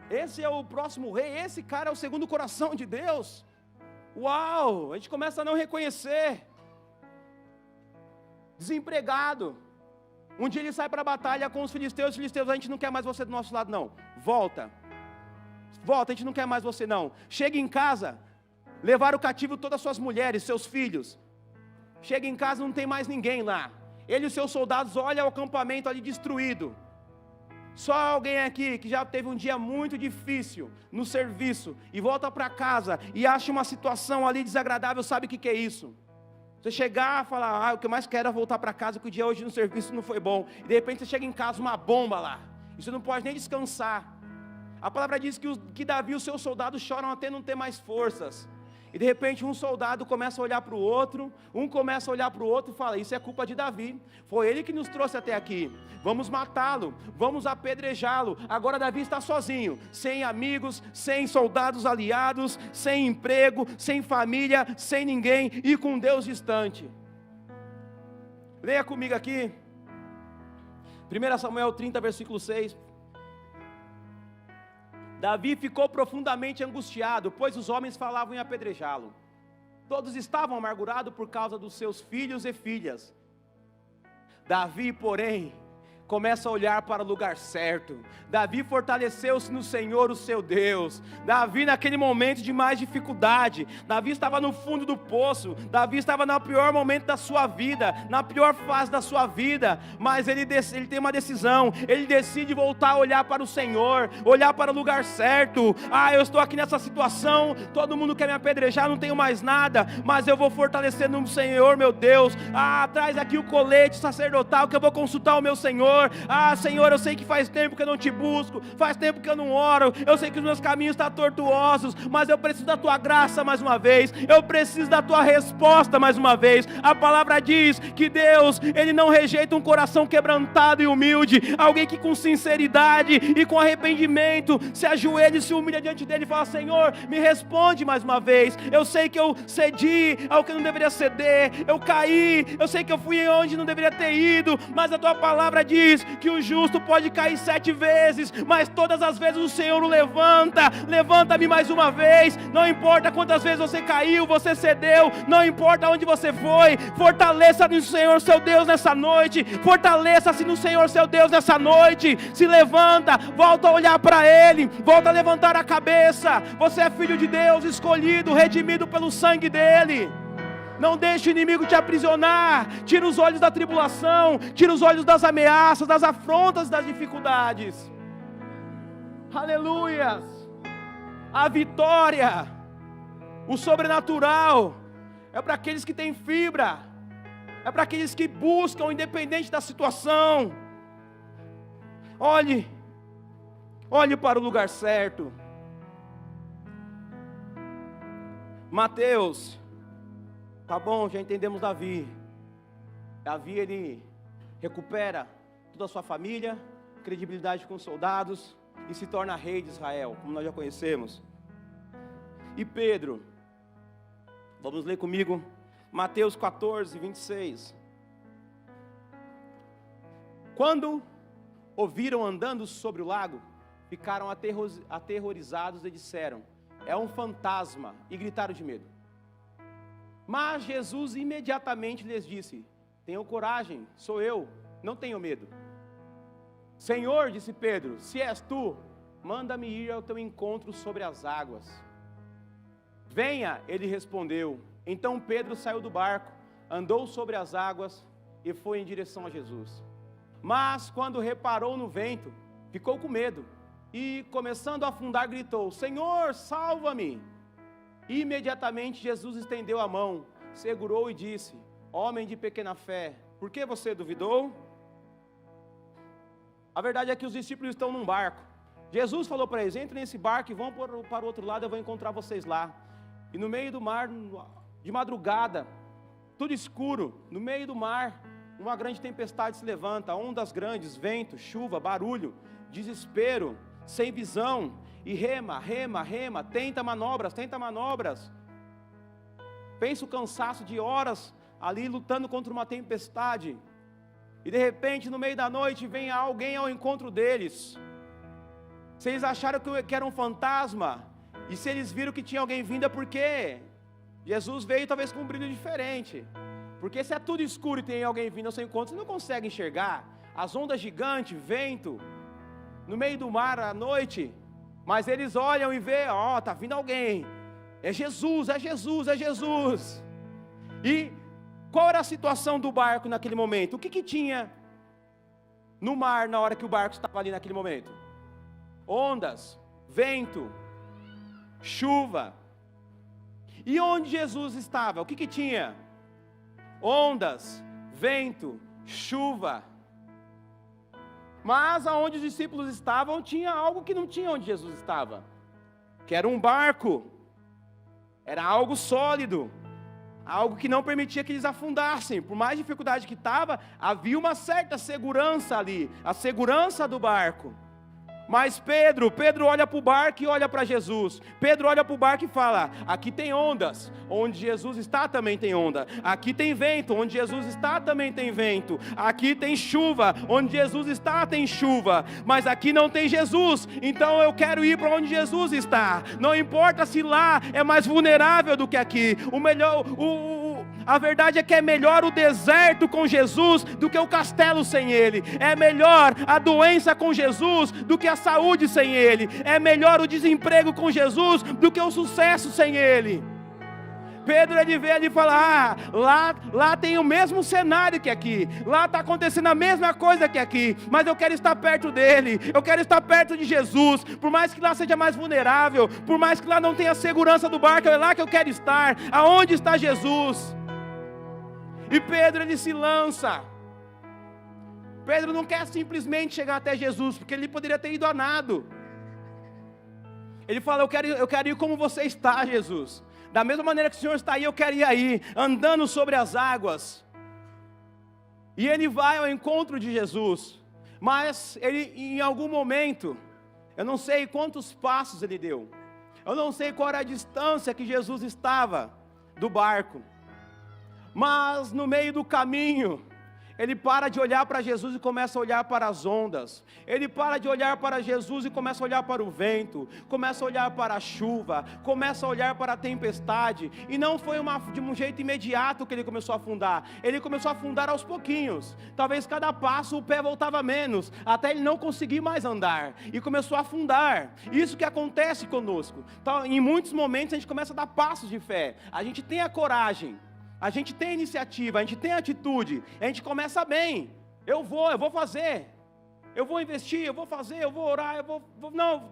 Esse é o próximo rei, esse cara é o segundo coração de Deus. Uau, a gente começa a não reconhecer. Desempregado, um dia ele sai para a batalha com os filisteus, a gente não quer mais você do nosso lado não, volta, a gente não quer mais você não. Chega em casa, levaram cativo todas as suas mulheres, seus filhos. Chega em casa, não tem mais ninguém lá. Ele e os seus soldados olham o acampamento ali destruído. Só alguém aqui que já teve um dia muito difícil no serviço e volta para casa e acha uma situação ali desagradável, sabe o que é isso? Você chegar e falar: o que eu mais quero é voltar para casa, que o dia hoje no serviço não foi bom. E de repente você chega em casa, uma bomba lá, e você não pode nem descansar. A palavra diz que Davi e os seus soldados choram até não ter mais forças. E de repente um soldado começa a olhar para o outro, e fala: isso é culpa de Davi, foi ele que nos trouxe até aqui, vamos matá-lo, vamos apedrejá-lo. Agora Davi está sozinho, sem amigos, sem soldados aliados, sem emprego, sem família, sem ninguém e com Deus distante. Leia comigo aqui, 1 Samuel 30, versículo 6. Davi ficou profundamente angustiado, pois os homens falavam em apedrejá-lo. Todos estavam amargurados por causa dos seus filhos e filhas. Davi, porém, começa a olhar para o lugar certo. Davi fortaleceu-se no Senhor, o seu Deus. Davi, naquele momento de mais dificuldade, Davi estava no fundo do poço, Davi estava no pior momento da sua vida, na pior fase da sua vida, mas ele tem uma decisão, ele decide voltar a olhar para o Senhor, olhar para o lugar certo. Eu estou aqui nessa situação, todo mundo quer me apedrejar, não tenho mais nada, mas eu vou fortalecer no Senhor, meu Deus. Traz aqui o colete sacerdotal que eu vou consultar o meu Senhor. Senhor. Senhor, eu sei que faz tempo que eu não te busco, faz tempo que eu não oro, eu sei que os meus caminhos estão tortuosos, mas eu preciso da tua graça mais uma vez, eu preciso da tua resposta mais uma vez. A palavra diz que Deus, Ele não rejeita um coração quebrantado e humilde, alguém que com sinceridade e com arrependimento se ajoelha e se humilha diante dele e fala: Senhor, me responde mais uma vez. Eu sei que eu cedi ao que não deveria ceder, eu caí, eu sei que eu fui onde não deveria ter ido, mas a tua palavra diz que o justo pode cair 7 vezes, mas todas as vezes o Senhor o levanta. Levanta-me mais uma vez, não importa quantas vezes você caiu, você cedeu, não importa onde você foi, fortaleça-se no Senhor seu Deus nessa noite, fortaleça-se no Senhor seu Deus nessa noite, se levanta, volta a olhar para Ele, volta a levantar a cabeça. Você é filho de Deus, escolhido, redimido pelo sangue dEle. Não deixe o inimigo te aprisionar. Tira os olhos da tribulação, tira os olhos das ameaças, das afrontas, das dificuldades. Aleluias. A vitória, o sobrenatural, é para aqueles que têm fibra, é para aqueles que buscam, independente da situação. Olhe para o lugar certo. Mateus, tá bom, já entendemos Davi. Davi, ele recupera toda a sua família, credibilidade com os soldados e se torna rei de Israel, como nós já conhecemos. E Pedro, vamos ler comigo, Mateus 14, 26. Quando ouviram andando sobre o lago, ficaram aterrorizados e disseram: é um fantasma, e gritaram de medo. Mas Jesus imediatamente lhes disse: tenham coragem, sou eu, não tenham medo. Senhor, disse Pedro, se és tu, manda-me ir ao teu encontro sobre as águas. Venha, ele respondeu. Então Pedro saiu do barco, andou sobre as águas e foi em direção a Jesus. Mas quando reparou no vento, ficou com medo e, começando a afundar, gritou: Senhor, salva-me! E imediatamente Jesus estendeu a mão, segurou e disse: homem de pequena fé, por que você duvidou? A verdade é que os discípulos estão num barco. Jesus falou para eles: entrem nesse barco e vão para o outro lado, eu vou encontrar vocês lá. E no meio do mar, de madrugada, tudo escuro, no meio do mar, uma grande tempestade se levanta, ondas grandes, vento, chuva, barulho, desespero, sem visão, e rema, tenta manobras. Pensa o cansaço de horas ali lutando contra uma tempestade, e de repente no meio da noite vem alguém ao encontro deles. Se eles acharam que era um fantasma, e se eles viram que tinha alguém vindo, é porque Jesus veio talvez com um brilho diferente. Porque se é tudo escuro e tem alguém vindo ao seu encontro, você não consegue enxergar as ondas gigantes, vento, no meio do mar à noite. Mas eles olham e vê, tá vindo alguém. É Jesus. E qual era a situação do barco naquele momento? O que tinha no mar na hora que o barco estava ali naquele momento? Ondas, vento, chuva. E onde Jesus estava? O que tinha? Ondas, vento, chuva. Mas aonde os discípulos estavam, tinha algo que não tinha onde Jesus estava, que era um barco. Era algo sólido, algo que não permitia que eles afundassem. Por mais dificuldade que estava, havia uma certa segurança ali, a segurança do barco. Mas Pedro olha para o barco e olha para Jesus. Pedro olha para o barco e fala: aqui tem ondas, onde Jesus está também tem onda. Aqui tem vento, onde Jesus está também tem vento. Aqui tem chuva, onde Jesus está tem chuva. Mas aqui não tem Jesus, então eu quero ir para onde Jesus está. Não importa se lá é mais vulnerável do que aqui. A verdade é que é melhor o deserto com Jesus do que o castelo sem Ele. É melhor a doença com Jesus do que a saúde sem Ele. É melhor o desemprego com Jesus do que o sucesso sem Ele. Pedro, ele vê ali e fala: lá tem o mesmo cenário que aqui. Lá está acontecendo a mesma coisa que aqui. Mas eu quero estar perto dele. Eu quero estar perto de Jesus. Por mais que lá seja mais vulnerável, por mais que lá não tenha segurança do barco, é lá que eu quero estar. Aonde está Jesus? E Pedro, ele se lança. Pedro não quer simplesmente chegar até Jesus, porque ele poderia ter ido a nado. Ele fala, eu quero ir como você está, Jesus. Da mesma maneira que o Senhor está aí, eu quero ir aí, andando sobre as águas. E ele vai ao encontro de Jesus. Mas ele, em algum momento, eu não sei quantos passos ele deu. Eu não sei qual era a distância que Jesus estava do barco. Mas no meio do caminho, ele para de olhar para Jesus e começa a olhar para as ondas. Ele para de olhar para Jesus e começa a olhar para o vento. Começa a olhar para a chuva. Começa a olhar para a tempestade. E não foi de um jeito imediato que ele começou a afundar. Ele começou a afundar aos pouquinhos. Talvez cada passo o pé voltava menos, até ele não conseguir mais andar. E começou a afundar. Isso que acontece conosco. Então, em muitos momentos a gente começa a dar passos de fé. A gente tem a coragem. A gente tem iniciativa, a gente tem atitude, a gente começa bem. Eu vou fazer, eu vou investir, eu vou fazer, eu vou orar,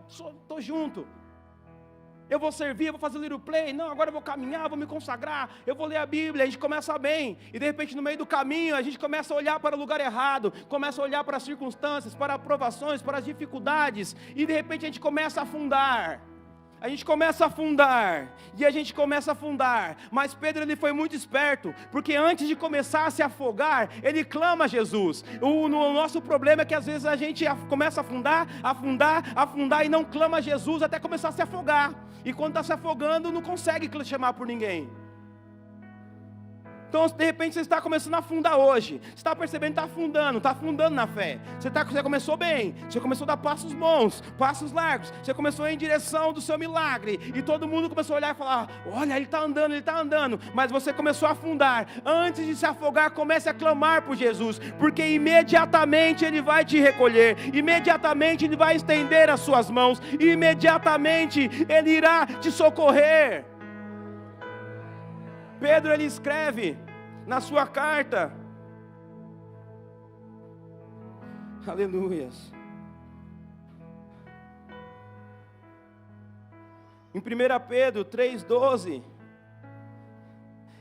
estou junto. Eu vou servir, eu vou fazer little play, não, agora eu vou caminhar, vou me consagrar, eu vou ler a Bíblia, a gente começa bem. E de repente no meio do caminho a gente começa a olhar para o lugar errado, começa a olhar para as circunstâncias, para as provações, para as dificuldades. E de repente a gente começa a afundar. A gente começa a afundar, e a gente começa a afundar, mas Pedro ele foi muito esperto, porque antes de começar a se afogar, ele clama a Jesus. O nosso problema é que às vezes a gente começa a afundar e não clama a Jesus até começar a se afogar, e quando está se afogando não consegue chamar por ninguém. Então, de repente, você está começando a afundar hoje. Você está percebendo que está afundando na fé. Você começou bem, você começou a dar passos bons, passos largos. Você começou a ir em direção do seu milagre. E todo mundo começou a olhar e falar, olha, ele está andando. Mas você começou a afundar. Antes de se afogar, comece a clamar por Jesus. Porque imediatamente Ele vai te recolher. Imediatamente Ele vai estender as suas mãos. Imediatamente Ele irá te socorrer. Pedro ele escreve na sua carta, aleluias, em 1 Pedro 3,12,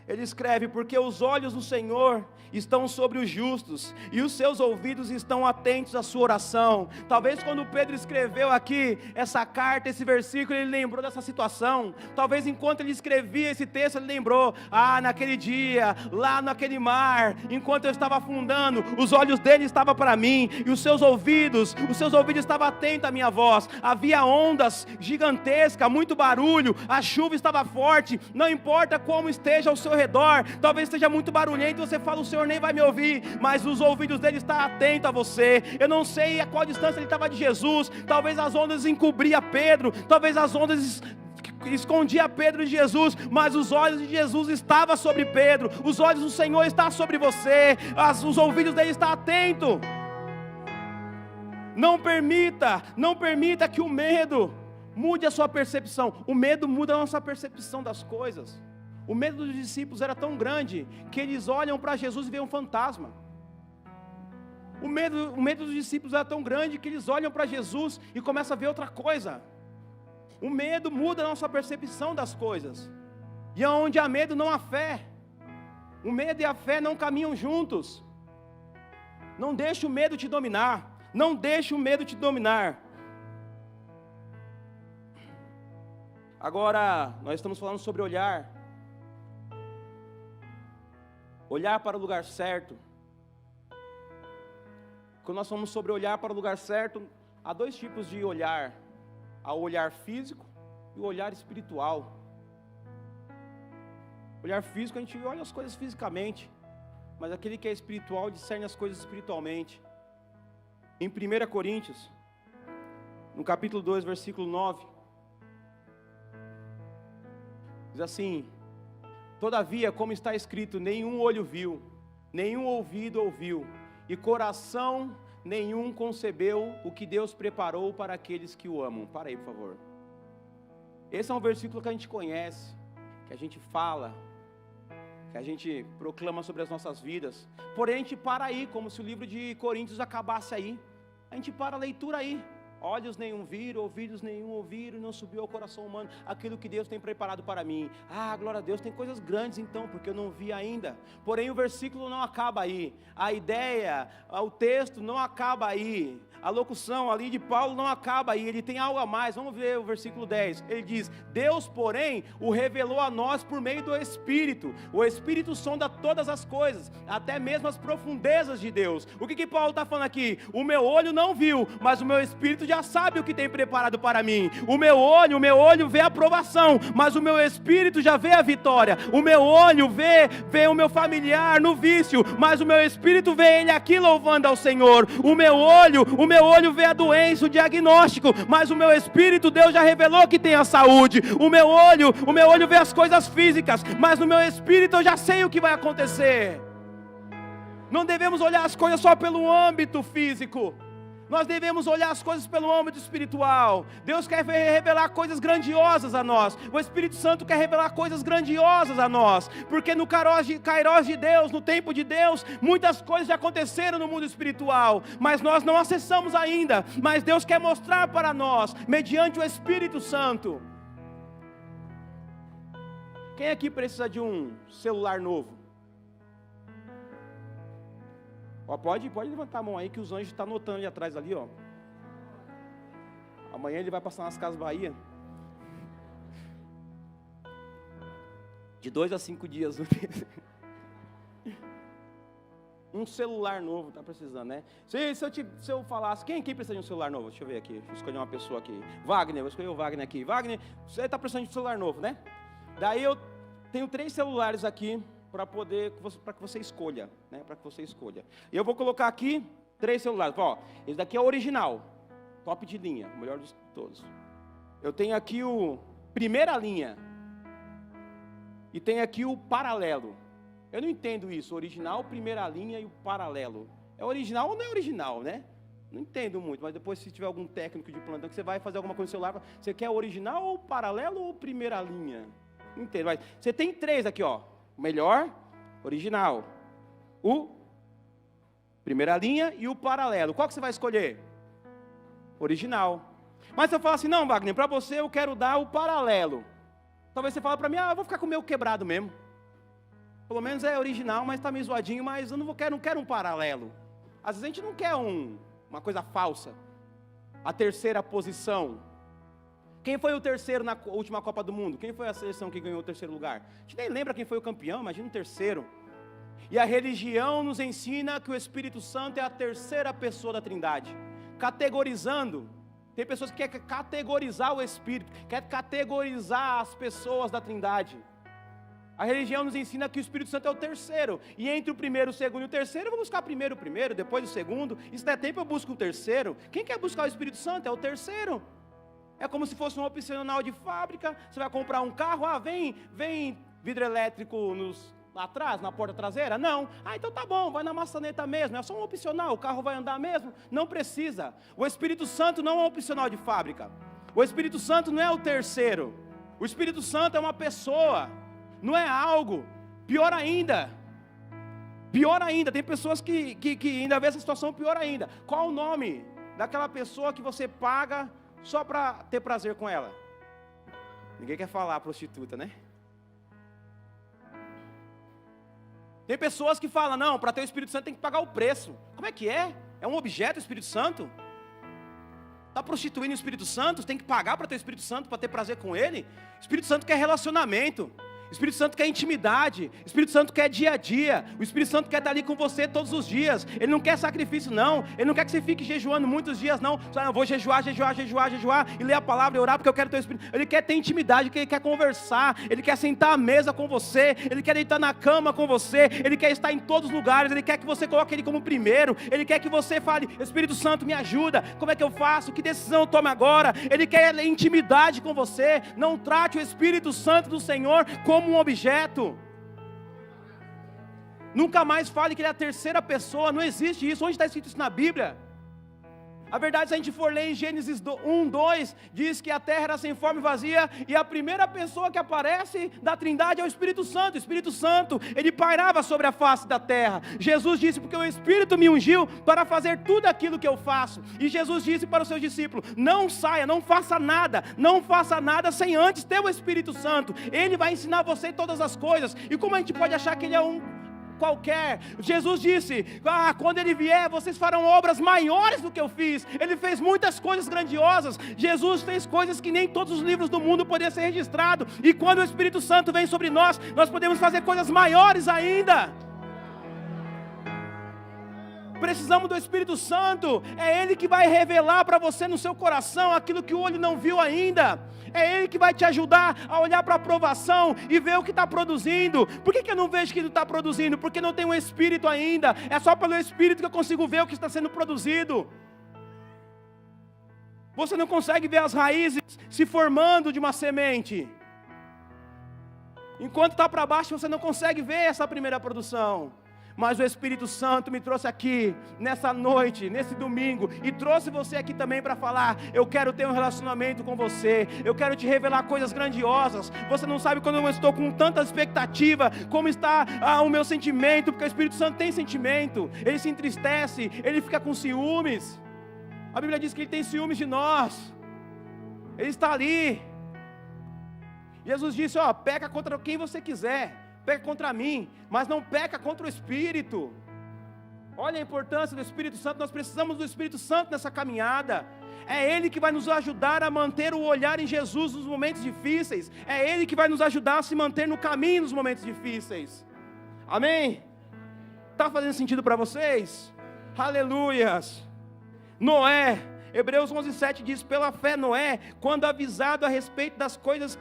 ele escreve, porque os olhos do Senhor estão sobre os justos, e os seus ouvidos estão atentos à sua oração. Talvez quando Pedro escreveu aqui essa carta, esse versículo, ele lembrou dessa situação. Talvez enquanto ele escrevia esse texto, ele lembrou, naquele dia, lá naquele mar, enquanto eu estava afundando, os olhos dele estavam para mim, e os seus ouvidos estavam atentos à minha voz. Havia ondas gigantescas, muito barulho, a chuva estava forte, não importa como esteja ao seu redor, talvez esteja muito barulhento, você fala, o Senhor nem vai me ouvir, mas os ouvidos dele estão atentos a você. Eu não sei a qual distância ele estava de Jesus, talvez as ondas encobriam Pedro, talvez as ondas escondia Pedro de Jesus, mas os olhos de Jesus estavam sobre Pedro, os olhos do Senhor estão sobre você, os ouvidos dele estão atentos. Não permita que o medo mude a sua percepção. O medo muda a nossa percepção das coisas. O medo dos discípulos era tão grande que eles olham para Jesus e veem um fantasma. O medo dos discípulos era tão grande que eles olham para Jesus e começam a ver outra coisa. O medo muda a nossa percepção das coisas. E onde há medo não há fé. O medo e a fé não caminham juntos. Não deixe o medo te dominar. Não deixe o medo te dominar. Agora, nós estamos falando sobre olhar. Olhar para o lugar certo. Quando nós falamos sobre olhar para o lugar certo, há dois tipos de olhar. Há o olhar físico e o olhar espiritual. O olhar físico, a gente olha as coisas fisicamente, mas aquele que é espiritual discerne as coisas espiritualmente. Em 1 Coríntios, no capítulo 2, versículo 9, diz assim: todavia, como está escrito, nenhum olho viu, nenhum ouvido ouviu, e coração nenhum concebeu o que Deus preparou para aqueles que o amam. Para aí, por favor. Esse é um versículo que a gente conhece, que a gente fala, que a gente proclama sobre as nossas vidas. Porém, a gente para aí, como se o livro de Coríntios acabasse aí. A gente para a leitura aí. Olhos nenhum viram, ouvidos nenhum ouviram, não subiu ao coração humano aquilo que Deus tem preparado para mim. Glória a Deus, tem coisas grandes então, porque eu não vi ainda. Porém o versículo não acaba aí, a ideia, o texto não acaba aí, a locução ali de Paulo não acaba aí, ele tem algo a mais. Vamos ver o versículo 10, ele diz: Deus porém o revelou a nós por meio do Espírito. O Espírito sonda todas as coisas, até mesmo as profundezas de Deus. O que Paulo está falando aqui? O meu olho não viu, mas o meu Espírito já sabe o que tem preparado para mim. O meu olho vê a aprovação, mas o meu Espírito já vê a vitória. O meu olho vê o meu familiar no vício, mas o meu Espírito vê ele aqui louvando ao Senhor. O meu olho vê a doença, o diagnóstico, mas o meu Espírito, Deus já revelou que tem a saúde. O meu olho vê as coisas físicas, mas no meu Espírito eu já sei o que vai acontecer. Não devemos olhar as coisas só pelo âmbito físico, nós devemos olhar as coisas pelo âmbito espiritual. Deus quer revelar coisas grandiosas a nós, o Espírito Santo quer revelar coisas grandiosas a nós, porque no Kairos de Deus, no tempo de Deus, muitas coisas já aconteceram no mundo espiritual, mas nós não acessamos ainda, mas Deus quer mostrar para nós, mediante o Espírito Santo. Quem aqui precisa de um celular novo? Pode levantar a mão aí que os anjos estão anotando ali atrás ali, ó. Amanhã ele vai passar nas Casas Bahia. De 2 a 5 dias. Um celular novo, tá precisando, né? Se eu falasse, quem precisa de um celular novo? Deixa eu ver aqui, deixa eu escolher uma pessoa aqui. Wagner, vou escolher o Wagner aqui. Wagner, você está precisando de um celular novo, né? Daí eu tenho 3 celulares aqui, para que você escolha, né? Para que você escolha. E eu vou colocar aqui 3 celulares. Esse daqui é o original, top de linha, o melhor de todos. Eu tenho aqui o primeira linha e tenho aqui o paralelo. Eu não entendo isso, original, primeira linha e o paralelo. É original ou não é original, né? Não entendo muito, mas depois se tiver algum técnico de plantão que você vai fazer alguma coisa no celular, você quer original ou paralelo ou primeira linha? Não entendo, mas você tem 3 aqui, ó. O melhor, original, o primeira linha e o paralelo. Qual que você vai escolher? Original. Mas se eu falar assim, não, Wagner, para você eu quero dar o paralelo. Talvez você fale para mim, eu vou ficar com o meu quebrado mesmo. Pelo menos é original, mas está meio zoadinho, mas eu não quero um paralelo. Às vezes a gente não quer uma coisa falsa. A terceira posição. Quem foi o terceiro na última Copa do Mundo? Quem foi a seleção que ganhou o 3º lugar? A gente nem lembra quem foi o campeão, imagina o 3º. E a religião nos ensina que o Espírito Santo é a 3ª pessoa da Trindade. Categorizando. Tem pessoas que querem categorizar o Espírito, querem categorizar as pessoas da Trindade. A religião nos ensina que o Espírito Santo é o 3º. E entre o primeiro, o segundo e o terceiro, eu vou buscar primeiro o primeiro, depois o segundo. E se der tempo eu busco o terceiro. Quem quer buscar o Espírito Santo é o 3º. É como se fosse um opcional de fábrica. Você vai comprar um carro, vem vidro elétrico atrás, na porta traseira? Não. Então tá bom, vai na maçaneta mesmo, é só um opcional, o carro vai andar mesmo? Não precisa. O Espírito Santo não é um opcional de fábrica. O Espírito Santo não é o 3º. O Espírito Santo é uma pessoa, não é algo. Pior ainda, tem pessoas que ainda vê essa situação pior ainda. Qual o nome daquela pessoa que você paga só para ter prazer com ela? Ninguém quer falar, prostituta, né? Tem pessoas que falam, não, para ter o Espírito Santo tem que pagar o preço. Como é que é? É um objeto o Espírito Santo? Está prostituindo o Espírito Santo? Tem que pagar para ter o Espírito Santo, para ter prazer com ele? O Espírito Santo quer relacionamento. O Espírito Santo quer intimidade, o Espírito Santo quer dia a dia, o Espírito Santo quer estar ali com você todos os dias. Ele não quer sacrifício não, ele não quer que você fique jejuando muitos dias não. Eu vou jejuar e ler a palavra e orar porque eu quero ter o Espírito. Ele quer ter intimidade, ele quer conversar, ele quer sentar à mesa com você, ele quer deitar na cama com você, ele quer estar em todos os lugares, ele quer que você coloque ele como primeiro, ele quer que você fale, Espírito Santo me ajuda, como é que eu faço, que decisão eu tomo agora? Ele quer intimidade com você. Não trate o Espírito Santo do Senhor como um objeto. Nunca mais fale que ele é a 3ª pessoa. Não existe isso. Onde está escrito isso na Bíblia? A verdade, se a gente for ler em Gênesis 1, 2, diz que a terra era sem forma e vazia, e a primeira pessoa que aparece da Trindade é o Espírito Santo. O Espírito Santo, ele pairava sobre a face da terra. Jesus disse, porque o Espírito me ungiu para fazer tudo aquilo que eu faço. E Jesus disse para os seus discípulos, não saia, não faça nada sem antes ter o Espírito Santo. Ele vai ensinar você todas as coisas. E como a gente pode achar que ele é um qualquer? Jesus disse, quando ele vier, vocês farão obras maiores do que eu fiz. Ele fez muitas coisas grandiosas. Jesus fez coisas que nem todos os livros do mundo poderiam ser registrados. E quando o Espírito Santo vem sobre nós, nós podemos fazer coisas maiores ainda. Precisamos do Espírito Santo. É Ele que vai revelar para você no seu coração aquilo que o olho não viu ainda. É Ele que vai te ajudar a olhar para a aprovação e ver o que está produzindo. Por que eu não vejo que Ele está produzindo? Porque não tem um Espírito ainda. É só pelo Espírito que eu consigo ver o que está sendo produzido. Você não consegue ver as raízes se formando de uma semente. Enquanto está para baixo, você não consegue ver essa primeira produção. Mas o Espírito Santo me trouxe aqui, nessa noite, nesse domingo, e trouxe você aqui também para falar, eu quero ter um relacionamento com você, eu quero te revelar coisas grandiosas. Você não sabe quando eu estou com tanta expectativa, como está o meu sentimento, porque o Espírito Santo tem sentimento, ele se entristece, ele fica com ciúmes. A Bíblia diz que ele tem ciúmes de nós, ele está ali. Jesus disse, peca contra quem você quiser, peca contra mim, mas não peca contra o Espírito. Olha a importância do Espírito Santo. Nós precisamos do Espírito Santo nessa caminhada. É Ele que vai nos ajudar a manter o olhar em Jesus nos momentos difíceis. É Ele que vai nos ajudar a se manter no caminho nos momentos difíceis. Amém? Está fazendo sentido para vocês? Aleluias. Noé, Hebreus 11:7 diz, pela fé Noé, quando avisado a respeito das coisas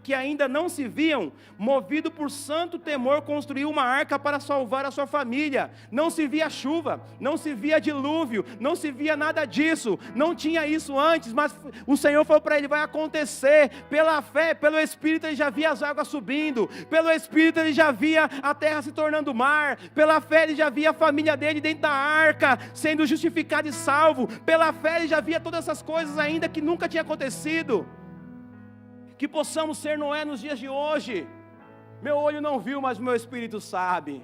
que ainda não se viam, movido por santo temor, construiu uma arca para salvar a sua família. Não se via chuva, não se via dilúvio, não se via nada disso, não tinha isso antes, mas o Senhor falou para ele, vai acontecer. Pela fé, pelo Espírito ele já via as águas subindo, pelo Espírito ele já via a terra se tornando mar, pela fé ele já via a família dele dentro da arca, sendo justificado e salvo, pela fé ele já via todas essas coisas ainda que nunca tinha acontecido. Que possamos ser Noé nos dias de hoje. Meu olho não viu, mas o meu espírito sabe.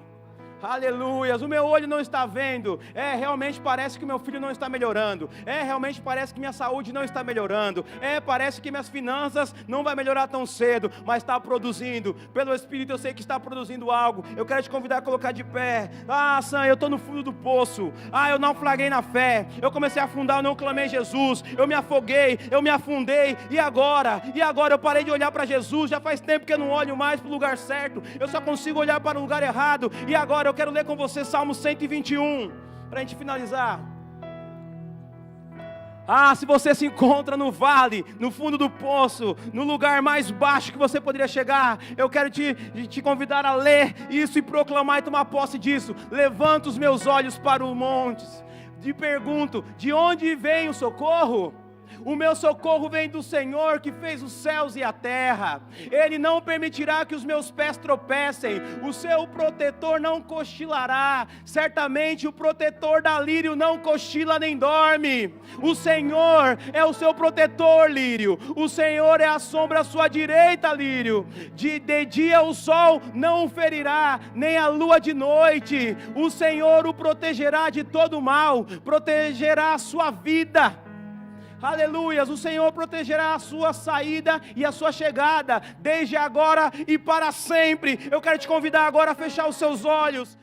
Aleluias, o meu olho não está vendo, realmente parece que o meu filho não está melhorando, realmente parece que minha saúde não está melhorando, parece que minhas finanças não vai melhorar tão cedo, mas está produzindo, pelo Espírito eu sei que está produzindo algo. Eu quero te convidar a colocar de pé. Sam, eu estou no fundo do poço, eu naufraguei na fé, eu comecei a afundar, eu não clamei Jesus, eu me afoguei, eu me afundei, e agora eu parei de olhar para Jesus, já faz tempo que eu não olho mais para o lugar certo, eu só consigo olhar para o lugar errado, e agora eu quero ler com você Salmo 121, para a gente finalizar. Se você se encontra no vale, no fundo do poço, no lugar mais baixo que você poderia chegar, eu quero te convidar a ler isso e proclamar e tomar posse disso. Levanta os meus olhos para os montes, te pergunto, de onde vem o socorro? O meu socorro vem do Senhor que fez os céus e a terra. Ele não permitirá que os meus pés tropecem. O seu protetor não cochilará. Certamente o protetor da lírio não cochila nem dorme. O Senhor é o seu protetor, lírio. O Senhor é a sombra à sua direita, lírio. De dia o sol não o ferirá, nem a lua de noite. O Senhor o protegerá de todo mal, protegerá a sua vida. Aleluias, o Senhor protegerá a sua saída e a sua chegada, desde agora e para sempre. Eu quero te convidar agora a fechar os seus olhos.